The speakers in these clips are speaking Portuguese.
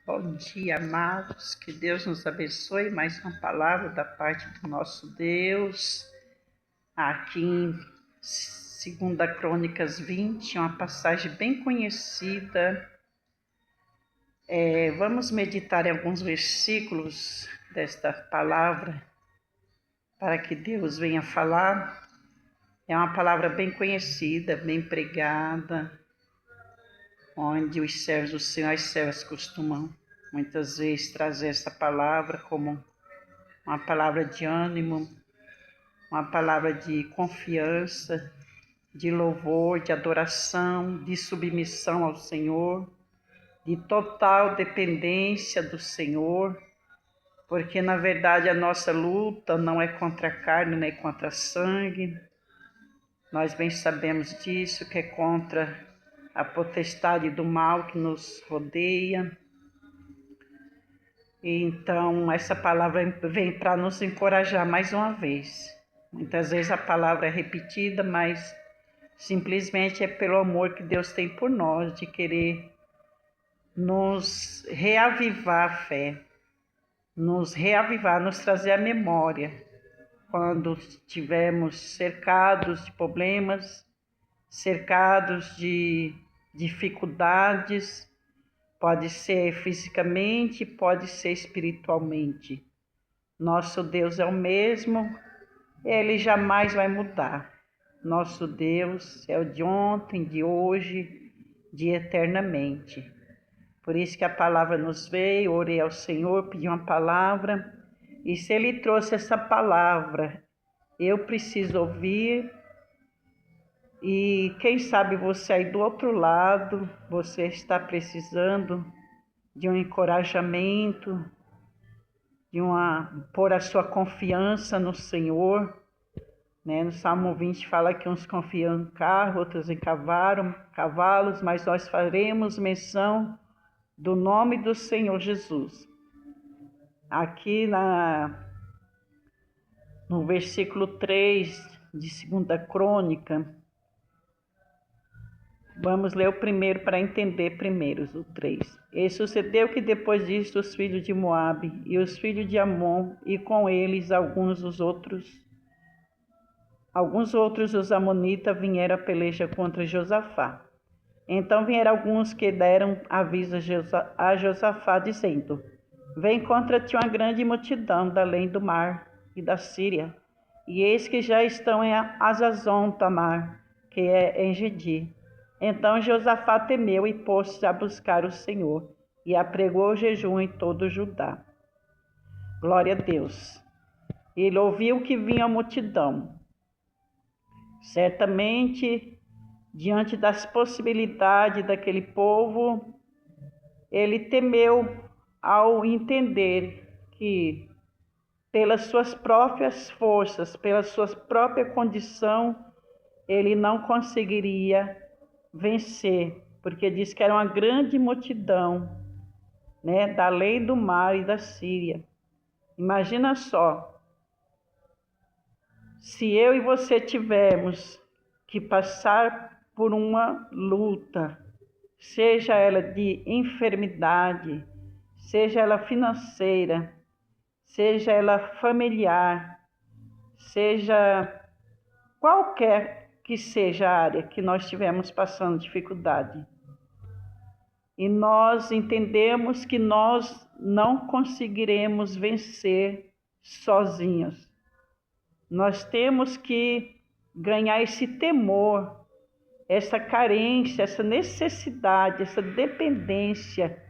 Bom dia, amados. Que Deus nos abençoe. Mais uma palavra da parte do nosso Deus. Aqui em 2 Crônicas 20, uma passagem bem conhecida. Vamos meditar em alguns versículos desta palavra para que Deus venha falar. É uma palavra bem conhecida, bem pregada, onde os servos do Senhor e as servas costumam muitas vezes trazer essa palavra como uma palavra de ânimo, uma palavra de confiança, de louvor, de adoração, de submissão ao Senhor, de total dependência do Senhor, porque na verdade a nossa luta não é contra a carne nem contra sangue. Nós bem sabemos disso, que é contra a potestade do mal que nos rodeia. Então, essa palavra vem para nos encorajar mais uma vez. Muitas vezes a palavra é repetida, mas simplesmente é pelo amor que Deus tem por nós, de querer nos reavivar a fé, nos reavivar, nos trazer a memória. Quando estivermos cercados de problemas, cercados de dificuldades, pode ser fisicamente, pode ser espiritualmente. Nosso Deus é o mesmo, Ele jamais vai mudar. Nosso Deus é o de ontem, de hoje, de eternamente. Por isso que a palavra nos veio, orei ao Senhor, pedi uma palavra, e se Ele trouxe essa palavra, eu preciso ouvir. E quem sabe você aí do outro lado, você está precisando de um encorajamento, pôr a sua confiança no Senhor, né? No Salmo 20 fala que uns confiam em carro, outros em cavalos, mas nós faremos menção do nome do Senhor Jesus. Aqui no versículo 3 de 2 Crônica, vamos ler o primeiro para entender primeiro, o 3. E sucedeu que depois disto os filhos de Moabe e os filhos de Amon, e com eles alguns outros os amonitas vieram a peleja contra Josafá. Então vieram alguns que deram aviso a Josafá, dizendo: Vem contra-te uma grande multidão da além do mar e da Síria, e eis que já estão em Azazon Tamar, que é em Gedi. Então Josafá temeu e pôs-se a buscar o Senhor, e apregou o jejum em todo o Judá. Glória a Deus. Ele ouviu que vinha a multidão. Certamente, diante das possibilidades daquele povo, ele temeu ao entender que, pelas suas próprias forças, pela sua própria condição, ele não conseguiria vencer, porque diz que era uma grande multidão, né, da além do mar e da Síria. Imagina só, se eu e você tivermos que passar por uma luta, seja ela de enfermidade, seja ela financeira, seja ela familiar, seja qualquer que seja a área que nós estivermos passando dificuldade. E nós entendemos que nós não conseguiremos vencer sozinhos. Nós temos que ganhar esse temor, essa carência, essa necessidade, essa dependência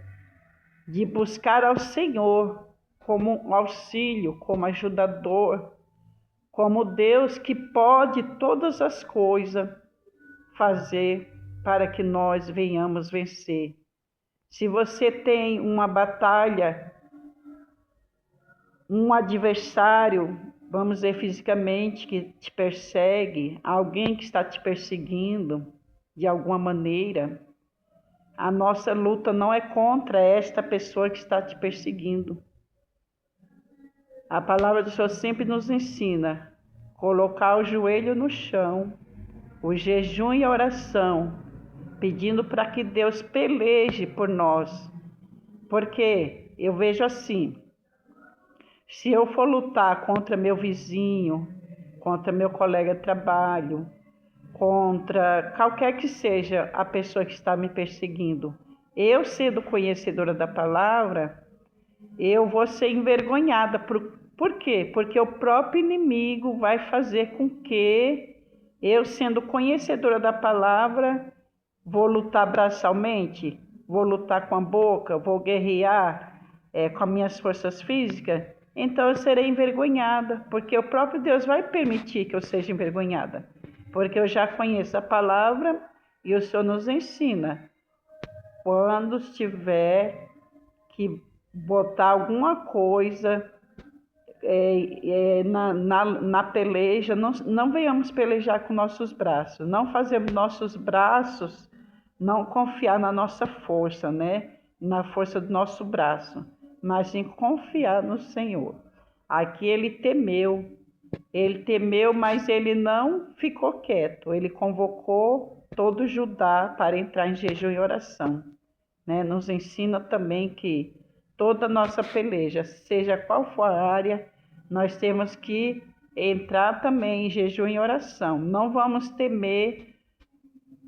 de buscar ao Senhor como auxílio, como ajudador, como Deus que pode todas as coisas fazer para que nós venhamos vencer. Se você tem uma batalha, um adversário, vamos dizer fisicamente, que te persegue, alguém que está te perseguindo de alguma maneira, a nossa luta não é contra esta pessoa que está te perseguindo. A palavra do Senhor sempre nos ensina colocar o joelho no chão, o jejum e a oração, pedindo para que Deus peleje por nós. Porque eu vejo assim, se eu for lutar contra meu vizinho, contra meu colega de trabalho, contra qualquer que seja a pessoa que está me perseguindo, eu sendo conhecedora da palavra, eu vou ser envergonhada. Por quê? Porque o próprio inimigo vai fazer com que eu, sendo conhecedora da palavra, vou lutar braçalmente, vou lutar com a boca, vou guerrear com as minhas forças físicas. Então eu serei envergonhada, porque o próprio Deus vai permitir que eu seja envergonhada. Porque eu já conheço a palavra e o Senhor nos ensina. Quando tiver que botar alguma coisa na peleja, não venhamos pelejar com nossos braços, não fazemos nossos braços, não confiar na nossa força, né? Na força do nosso braço, mas em confiar no Senhor. Aqui ele temeu, mas ele não ficou quieto, ele convocou todo Judá para entrar em jejum e oração, né? Nos ensina também que toda nossa peleja, seja qual for a área, nós temos que entrar também em jejum e oração. Não vamos temer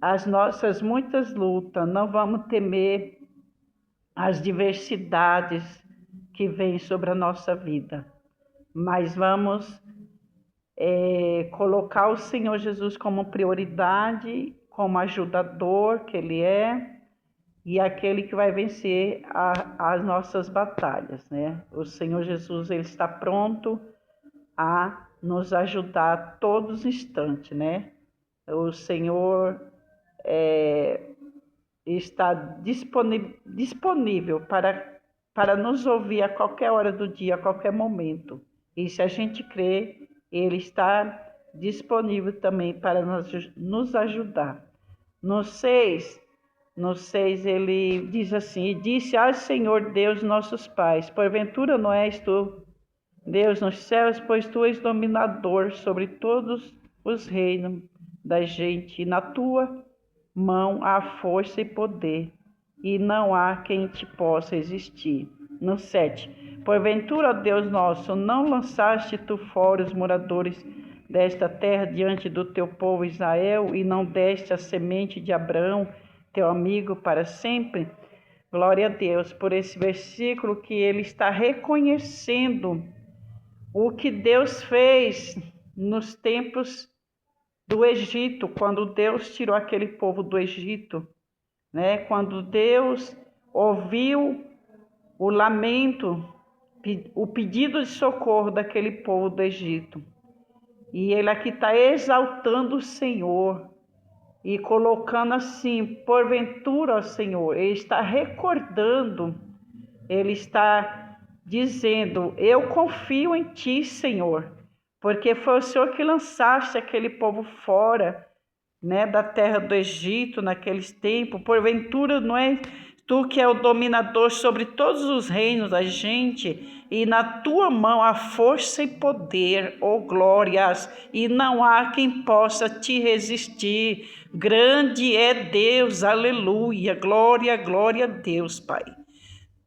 as nossas muitas lutas, não vamos temer as diversidades que vêm sobre a nossa vida, mas vamos colocar o Senhor Jesus como prioridade, como ajudador que Ele é, e aquele que vai vencer as nossas batalhas, né? O Senhor Jesus, Ele está pronto a nos ajudar a todos os instantes, né? O Senhor está disponível para nos ouvir a qualquer hora do dia, a qualquer momento. E se a gente crê, Ele está disponível também para nos ajudar. No 6, ele diz assim: e disse ao Senhor Deus nossos pais, porventura não és tu Deus nos céus, pois tu és dominador sobre todos os reinos da gente, e na tua mão há força e poder, e não há quem te possa resistir. No 7, porventura, ó Deus nosso, não lançaste tu fora os moradores desta terra diante do teu povo Israel, e não deste a semente de Abraão, teu amigo, para sempre? Glória a Deus por esse versículo, que ele está reconhecendo o que Deus fez nos tempos do Egito, quando Deus tirou aquele povo do Egito, né? Quando Deus ouviu o lamento, o pedido de socorro daquele povo do Egito. E ele aqui está exaltando o Senhor e colocando assim, porventura, ó Senhor, ele está recordando, ele está dizendo: eu confio em ti, Senhor, porque foi o Senhor que lançaste aquele povo fora, né, da terra do Egito naqueles tempos. Porventura não é tu que é o dominador sobre todos os reinos da gente, e na tua mão há força e poder, ó glórias, e não há quem possa te resistir. Grande é Deus, aleluia, glória, glória a Deus, Pai.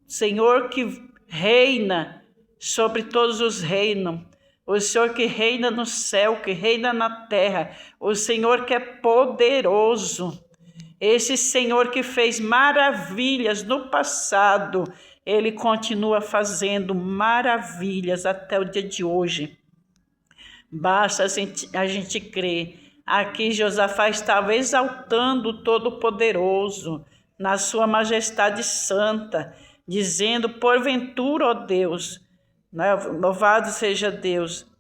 Senhor que reina sobre todos os reinos, o Senhor que reina no céu, que reina na terra, o Senhor que é poderoso, esse Senhor que fez maravilhas no passado, Ele continua fazendo maravilhas até o dia de hoje. Basta a gente crer. Aqui Josafá estava exaltando o Todo-Poderoso na sua majestade santa, dizendo: porventura, ó Deus, louvado seja Deus,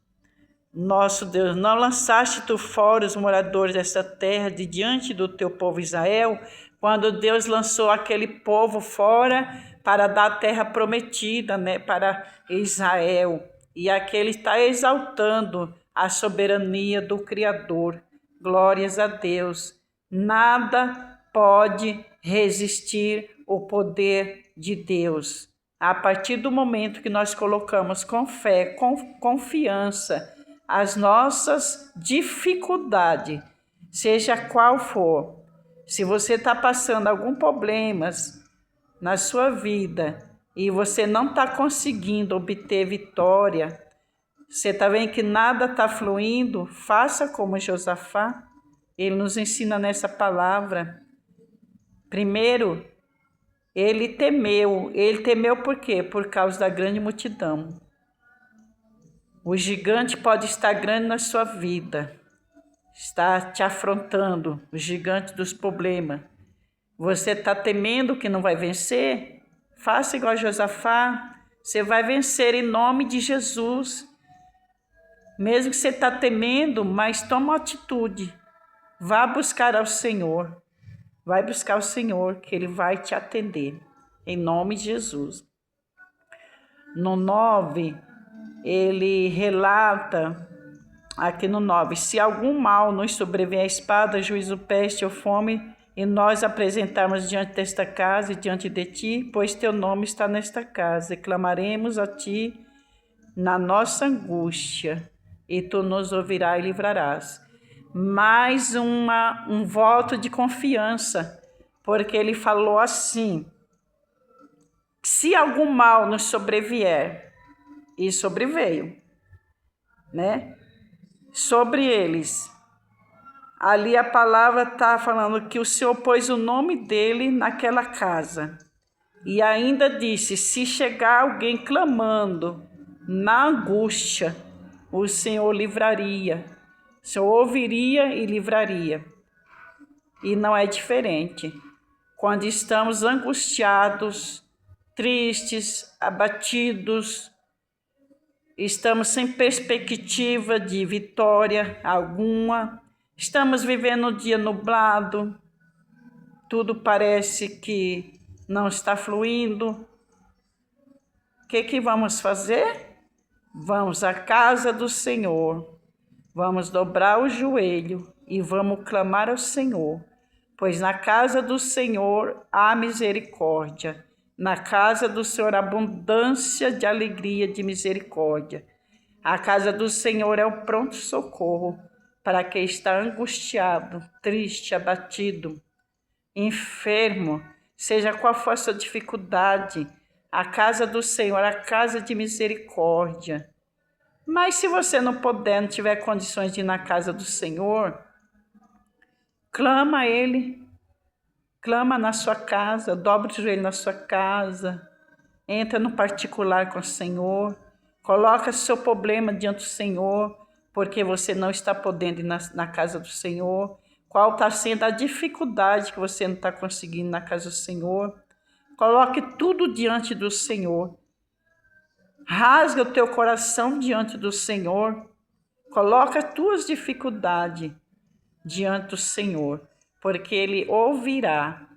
nosso Deus, não lançaste tu fora os moradores desta terra de diante do teu povo Israel, quando Deus lançou aquele povo fora para dar a terra prometida, né, para Israel. E aqui ele está exaltando a soberania do Criador. Glórias a Deus. Nada pode resistir o poder de Deus. A partir do momento que nós colocamos com fé, com confiança, as nossas dificuldades, seja qual for, se você está passando algum problema, na sua vida e você não está conseguindo obter vitória, você está vendo que nada está fluindo, faça como Josafá. Ele nos ensina nessa palavra. Primeiro, ele temeu. Ele temeu por quê? Por causa da grande multidão. O gigante pode estar grande na sua vida, está te afrontando, o gigante dos problemas. Você está temendo que não vai vencer? Faça igual a Josafá, você vai vencer em nome de Jesus. Mesmo que você está temendo, mas toma uma atitude. Vá buscar ao Senhor. Vai buscar o Senhor, que Ele vai te atender. Em nome de Jesus. No 9, ele relata, aqui no 9, se algum mal nos sobrevier a espada, juízo, peste ou fome, e nós apresentarmos diante desta casa e diante de ti, pois teu nome está nesta casa, e clamaremos a ti na nossa angústia, e tu nos ouvirás e livrarás. Mais um voto de confiança, porque ele falou assim, se algum mal nos sobrevier, e sobreveio, né? Sobre eles. Ali a palavra está falando que o Senhor pôs o nome dele naquela casa. E ainda disse, se chegar alguém clamando na angústia, o Senhor livraria. O Senhor ouviria e livraria. E não é diferente. Quando estamos angustiados, tristes, abatidos, estamos sem perspectiva de vitória alguma, estamos vivendo um dia nublado, tudo parece que não está fluindo. O que vamos fazer? Vamos à casa do Senhor, vamos dobrar o joelho e vamos clamar ao Senhor, pois na casa do Senhor há misericórdia. Na casa do Senhor, abundância de alegria, de misericórdia. A casa do Senhor é o pronto socorro para quem está angustiado, triste, abatido, enfermo, seja qual for a sua dificuldade. A casa do Senhor é a casa de misericórdia. Mas se você não puder, não tiver condições de ir na casa do Senhor, clama a Ele. Clama na sua casa, dobra o joelho na sua casa, entra no particular com o Senhor, coloca seu problema diante do Senhor, porque você não está podendo ir na casa do Senhor. Qual está sendo a dificuldade que você não está conseguindo na casa do Senhor? Coloque tudo diante do Senhor. Rasga o teu coração diante do Senhor. Coloca as tuas dificuldades diante do Senhor, porque Ele ouvirá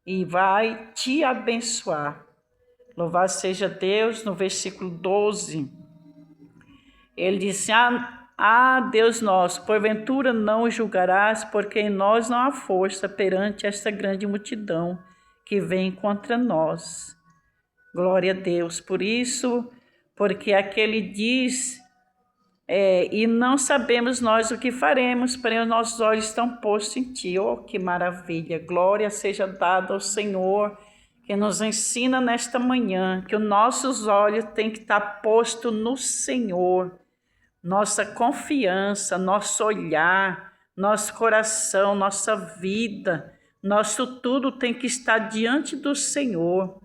e vai te abençoar. Louvado seja Deus. No versículo 12, ele disse, Deus nosso, porventura não o julgarás, porque em nós não há força perante esta grande multidão que vem contra nós. Glória a Deus. Por isso, porque aquele diz... e não sabemos nós o que faremos, porém os nossos olhos estão postos em ti. Oh, que maravilha! Glória seja dada ao Senhor, que nos ensina nesta manhã que os nossos olhos têm que estar postos no Senhor. Nossa confiança, nosso olhar, nosso coração, nossa vida, nosso tudo tem que estar diante do Senhor.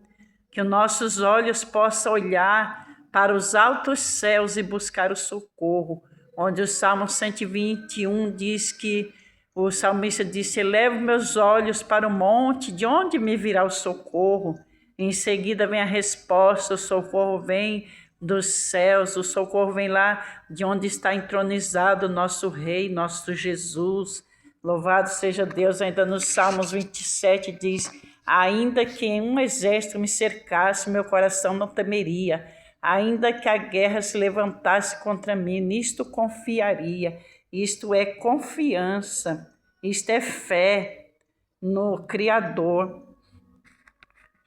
Que os nossos olhos possam olhar para os altos céus e buscar o socorro, onde o Salmo 121 diz que o salmista disse, elevo meus olhos para o monte, de onde me virá o socorro? Em seguida vem a resposta, o socorro vem dos céus, o socorro vem lá de onde está entronizado o nosso Rei, nosso Jesus. Louvado seja Deus. Ainda nos Salmos 27 diz, ainda que um exército me cercasse, meu coração não temeria. Ainda que a guerra se levantasse contra mim, nisto confiaria. Isto é confiança, isto é fé no Criador.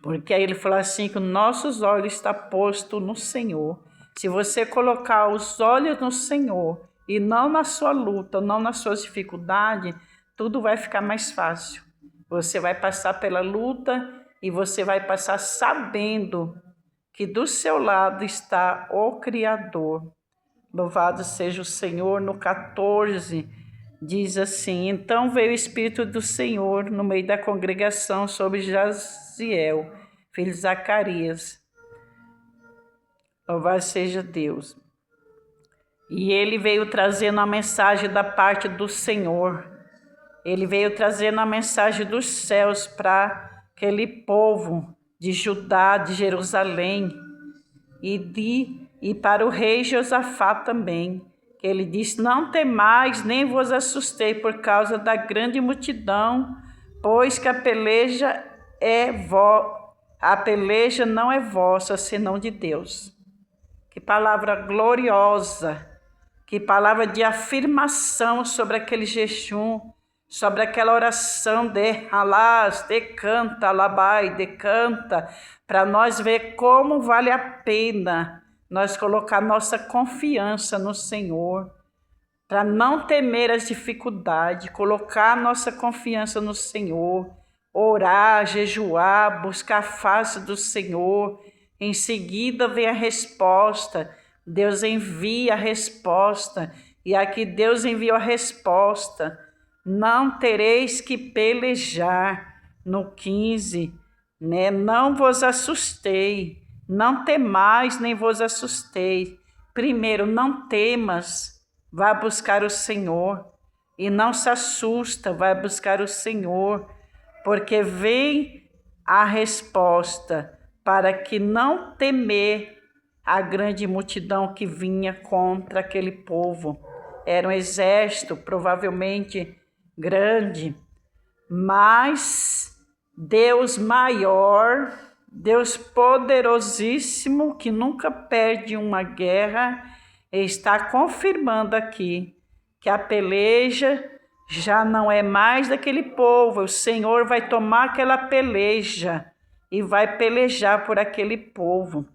Porque aí ele falou assim, que os nossos olhos estão postos no Senhor. Se você colocar os olhos no Senhor e não na sua luta, não nas suas dificuldades, tudo vai ficar mais fácil. Você vai passar pela luta e você vai passar sabendo que do seu lado está o Criador. Louvado seja o Senhor. No 14 diz assim: então veio o Espírito do Senhor no meio da congregação sobre Jaziel, filho de Zacarias. Louvado seja Deus. E ele veio trazendo a mensagem da parte do Senhor. Ele veio trazendo a mensagem dos céus para aquele povo de Judá, de Jerusalém, e para o rei Josafá também. Que ele disse: não temais, nem vos assustei por causa da grande multidão, pois que a peleja não é vossa, senão de Deus. Que palavra gloriosa! Que palavra de afirmação sobre aquele jejum, sobre aquela oração de Halás, decanta, labai, decanta, para nós ver como vale a pena nós colocar nossa confiança no Senhor, para não temer as dificuldades, colocar nossa confiança no Senhor, orar, jejuar, buscar a face do Senhor. Em seguida vem a resposta. Deus envia a resposta, e aqui Deus enviou a resposta: não tereis que pelejar. No 15, né? Não vos assustei, não temais, nem vos assustei. Primeiro, não temas, vá buscar o Senhor, e não se assusta, vai buscar o Senhor, porque vem a resposta para que não temer a grande multidão que vinha contra aquele povo. Era um exército provavelmente grande, mas Deus maior, Deus poderosíssimo, que nunca perde uma guerra, está confirmando aqui que a peleja já não é mais daquele povo. O Senhor vai tomar aquela peleja e vai pelejar por aquele povo.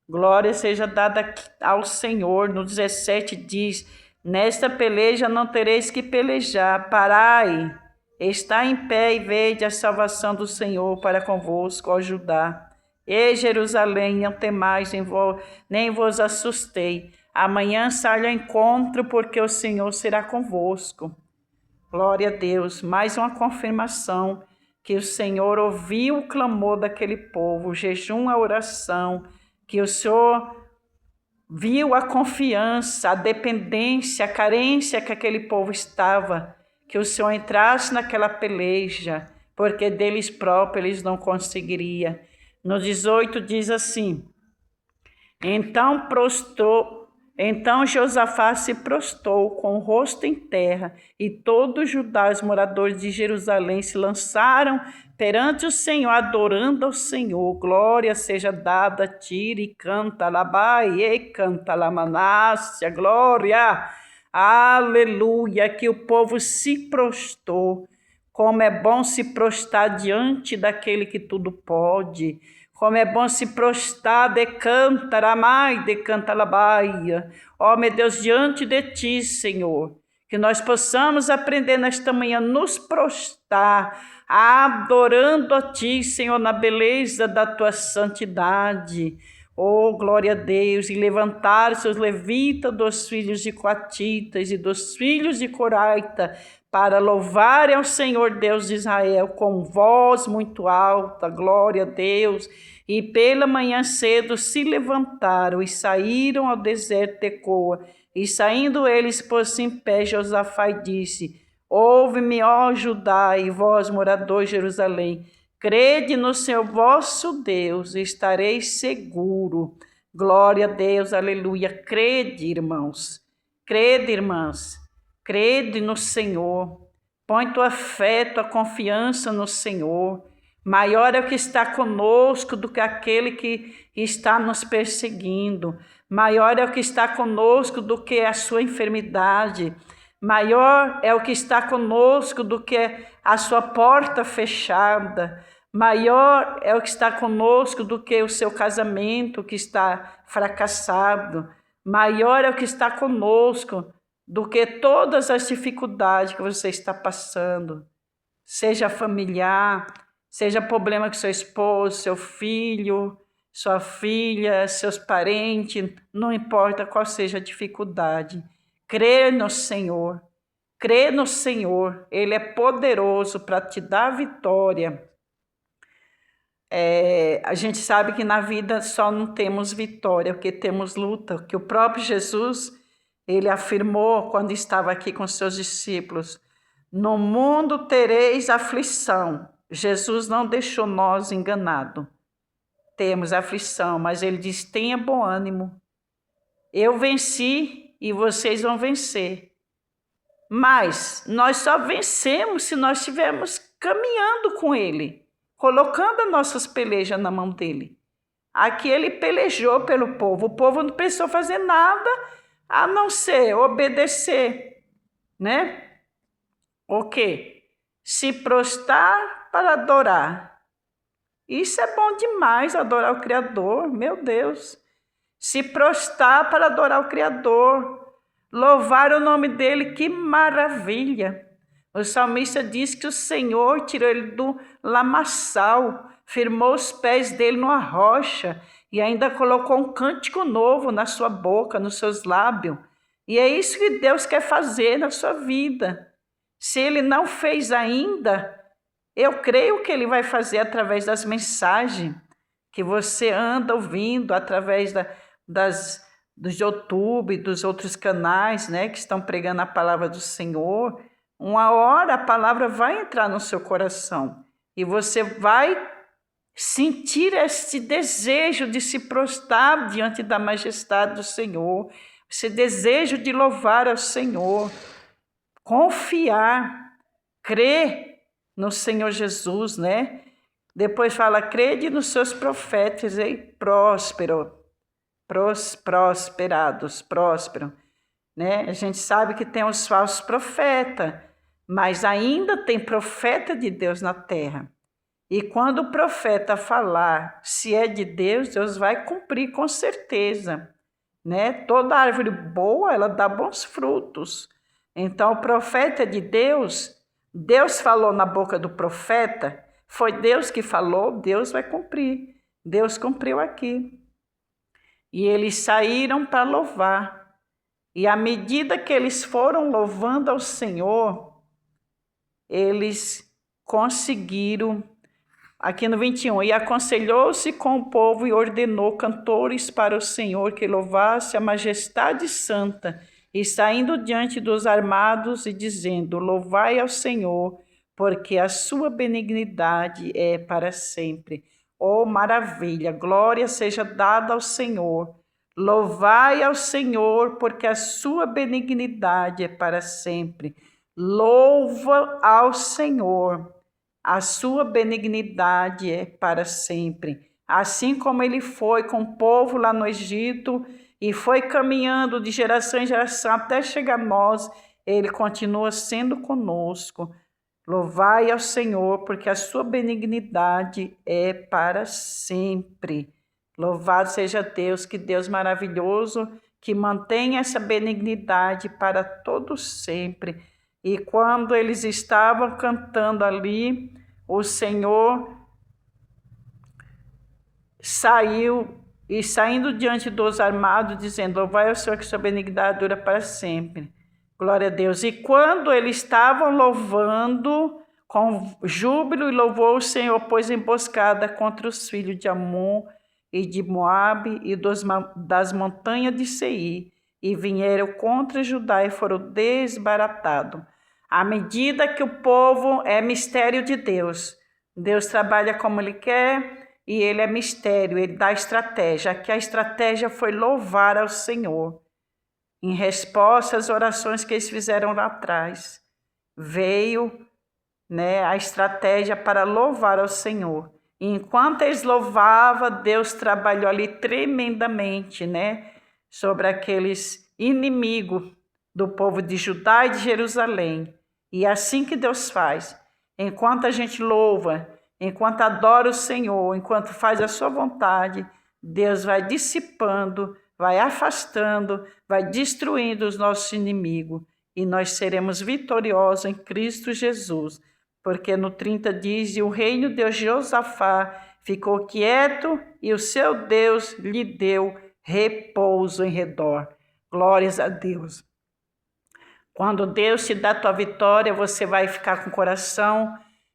Glória seja dada ao Senhor. No 17 diz: nesta peleja não tereis que pelejar, parai, está em pé e vede a salvação do Senhor para convosco, ó Judá. E Jerusalém, não temais, nem vos assustei. Amanhã saio ao encontro, porque o Senhor será convosco. Glória a Deus. Mais uma confirmação que o Senhor ouviu o clamor daquele povo, o jejum, a oração, que o Senhor viu a confiança, a dependência, a carência que aquele povo estava, que o Senhor entrasse naquela peleja, porque deles próprios eles não conseguiriam. No 18 diz assim: Então Josafá se prostrou com o rosto em terra, e todos os Judá, os moradores de Jerusalém, se lançaram perante o Senhor, adorando ao Senhor. Glória seja dada a ti, e canta labai, e canta lamanácia, glória, aleluia, que o povo se prostrou. Como é bom se prostrar diante daquele que tudo pode. Como é bom se prostrar, decanta, ramai, decanta labaia. Ó, meu Deus, diante de ti, Senhor, que nós possamos aprender nesta manhã, nos prostrar, adorando a ti, Senhor, na beleza da tua santidade. Oh, glória a Deus, e levantar seus levitas dos filhos de Coatitas e dos filhos de Coraita, para louvarem ao Senhor Deus de Israel com voz muito alta, glória a Deus. E pela manhã cedo se levantaram e saíram ao deserto de Tecoa. E saindo eles, pôs-se em pé Josafá e disse: ouve-me, ó Judá, e vós, moradores de Jerusalém, crede no Senhor vosso Deus, e estareis seguro. Glória a Deus, aleluia. Crede, irmãos, crede, irmãs. Crede no Senhor, põe tua fé, tua confiança no Senhor. Maior é o que está conosco do que aquele que está nos perseguindo. Maior é o que está conosco do que a sua enfermidade. Maior é o que está conosco do que a sua porta fechada. Maior é o que está conosco do que o seu casamento que está fracassado. Maior é o que está conosco do que todas as dificuldades que você está passando, seja familiar, seja problema com seu esposo, seu filho, sua filha, seus parentes, não importa qual seja a dificuldade. Crê no Senhor, crê no Senhor, Ele é poderoso para te dar vitória. A gente sabe que na vida só não temos vitória, porque temos luta, que o próprio Jesus, ele afirmou quando estava aqui com seus discípulos, no mundo tereis aflição. Jesus não deixou nós enganados. Temos aflição, mas ele diz, tenha bom ânimo. Eu venci e vocês vão vencer. Mas nós só vencemos se nós estivermos caminhando com ele, colocando as nossas pelejas na mão dele. Aqui ele pelejou pelo povo. O povo não precisou fazer nada a não ser obedecer, né? O quê? Se prostrar para adorar. Isso é bom demais, adorar o Criador, meu Deus. Se prostrar para adorar o Criador, louvar o nome dele, que maravilha. O salmista diz que o Senhor tirou ele do lamaçal, firmou os pés dele numa rocha e ainda colocou um cântico novo na sua boca, nos seus lábios. E é isso que Deus quer fazer na sua vida. Se ele não fez ainda, eu creio que ele vai fazer através das mensagens que você anda ouvindo, através dos YouTube, dos outros canais, né, que estão pregando a palavra do Senhor. Uma hora a palavra vai entrar no seu coração e você vai sentir esse desejo de se prostrar diante da majestade do Senhor, esse desejo de louvar ao Senhor, confiar, crer no Senhor Jesus, né? Depois fala, crede nos seus profetas e próspero, próspero, né? A gente sabe que tem os falsos profetas, mas ainda tem profeta de Deus na terra. E quando o profeta falar, se é de Deus, Deus vai cumprir com certeza, né? Toda árvore boa, ela dá bons frutos. Então, o profeta é de Deus, Deus falou na boca do profeta, foi Deus que falou, Deus vai cumprir. Deus cumpriu aqui. E eles saíram para louvar. E à medida que eles foram louvando ao Senhor, eles conseguiram, aqui no 21, e aconselhou-se com o povo e ordenou cantores para o Senhor que louvasse a majestade santa, e saindo diante dos armados e dizendo, louvai ao Senhor, porque a sua benignidade é para sempre. Oh, maravilha, glória seja dada ao Senhor. Louvai ao Senhor, porque a sua benignidade é para sempre. Louva ao Senhor, a sua benignidade é para sempre. Assim como ele foi com o povo lá no Egito e foi caminhando de geração em geração até chegar a nós, ele continua sendo conosco. Louvai ao Senhor, porque a sua benignidade é para sempre. Louvado seja Deus, que Deus maravilhoso, que mantém essa benignidade para todos sempre. E quando eles estavam cantando ali, o Senhor saiu e saindo diante dos armados, dizendo, louvai ao Senhor, que sua benignidade dura para sempre. Glória a Deus. E quando eles estavam louvando com júbilo e louvor, o Senhor pôs emboscada contra os filhos de Amon e de Moabe e das montanhas de Seir, e vieram contra Judá e foram desbaratados. À medida que o povo é mistério de Deus, Deus trabalha como Ele quer e Ele é mistério, Ele dá estratégia. Aqui a estratégia foi louvar ao Senhor. Em resposta às orações que eles fizeram lá atrás, veio, né, a estratégia para louvar ao Senhor. E enquanto eles louvavam, Deus trabalhou ali tremendamente, né, sobre aqueles inimigos do povo de Judá e de Jerusalém. E é assim que Deus faz. Enquanto a gente louva, enquanto adora o Senhor, enquanto faz a sua vontade, Deus vai dissipando, vai afastando, vai destruindo os nossos inimigos. E nós seremos vitoriosos em Cristo Jesus. porque no 30 diz, e o reino de Josafá ficou quieto e o seu Deus lhe deu repouso em redor. Glórias a Deus. Quando Deus te dá a tua vitória, você vai ficar com o coração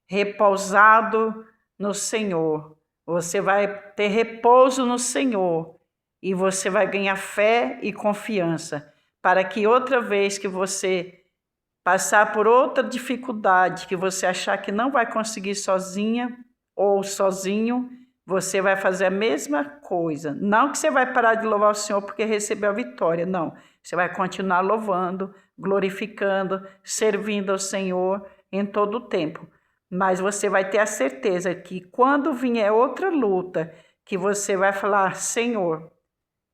repousado no Senhor. Você vai ter repouso no Senhor e você vai ganhar fé e confiança para que outra vez que você passar por outra dificuldade, que você achar que não vai conseguir sozinha ou sozinho, você vai fazer a mesma coisa. Não que você vai parar de louvar o Senhor porque recebeu a vitória, não. Você vai continuar louvando, glorificando, servindo ao Senhor em todo o tempo. Mas você vai ter a certeza que quando vier outra luta, que você vai falar, Senhor,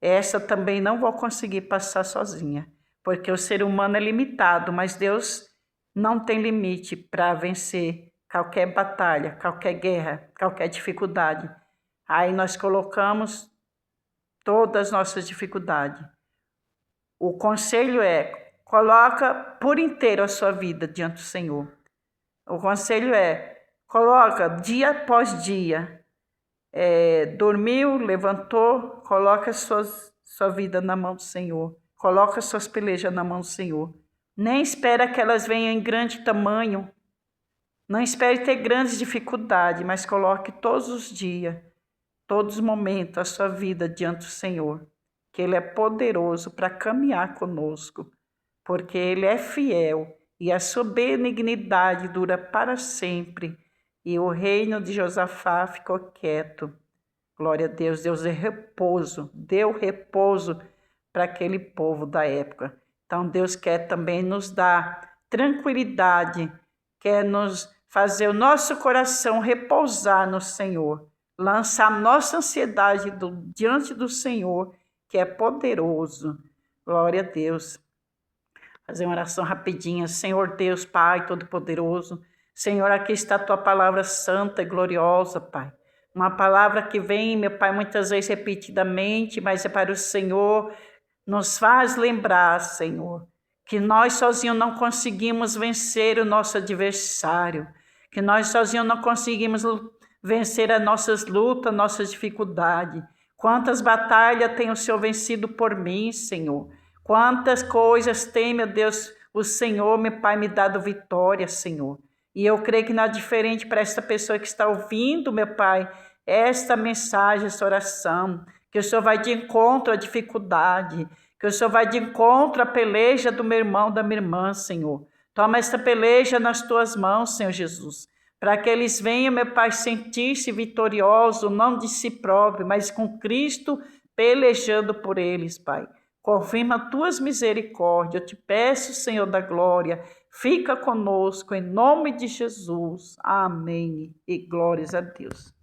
essa também não vou conseguir passar sozinha. Porque o ser humano é limitado, mas Deus não tem limite para vencer qualquer batalha, qualquer guerra, qualquer dificuldade. Aí nós colocamos todas as nossas dificuldades. O conselho é, coloca por inteiro a sua vida diante do Senhor. O conselho é, coloca dia após dia. Dormiu, levantou, coloca sua vida na mão do Senhor. Coloca suas pelejas na mão do Senhor. Nem espera que elas venham em grande tamanho. Não espere ter grandes dificuldades, mas coloque todos os dias, todos os momentos, a sua vida diante do Senhor. Que Ele é poderoso para caminhar conosco, porque Ele é fiel e a sua benignidade dura para sempre. E o reino de Josafá ficou quieto. Glória a Deus, Deus deu repouso para aquele povo da época. Então Deus quer também nos dar tranquilidade, quer nos fazer o nosso coração repousar no Senhor, lançar nossa ansiedade diante do Senhor, que é poderoso. Glória a Deus. Fazer uma oração rapidinha. Senhor Deus, Pai Todo-Poderoso, Senhor, aqui está a Tua palavra santa e gloriosa, Pai. Uma palavra que vem, meu Pai, muitas vezes repetidamente, mas é para o Senhor, nos faz lembrar, Senhor, que nós sozinhos não conseguimos vencer o nosso adversário, que nós sozinhos não conseguimos vencer as nossas lutas, nossas dificuldades. Quantas batalhas tem o Senhor vencido por mim, Senhor? Quantas coisas tem, meu Deus, o Senhor, meu Pai, me dado vitória, Senhor. E eu creio que não é diferente para esta pessoa que está ouvindo, meu Pai, esta mensagem, esta oração, que o Senhor vai de encontro à dificuldade, que o Senhor vai de encontro à peleja do meu irmão, da minha irmã, Senhor. Toma esta peleja nas Tuas mãos, Senhor Jesus, para que eles venham, meu Pai, sentir-se vitoriosos, não de si próprio, mas com Cristo pelejando por eles, Pai. Confirma Tuas misericórdias. Eu te peço, Senhor da glória, fica conosco, em nome de Jesus. Amém. E glórias a Deus.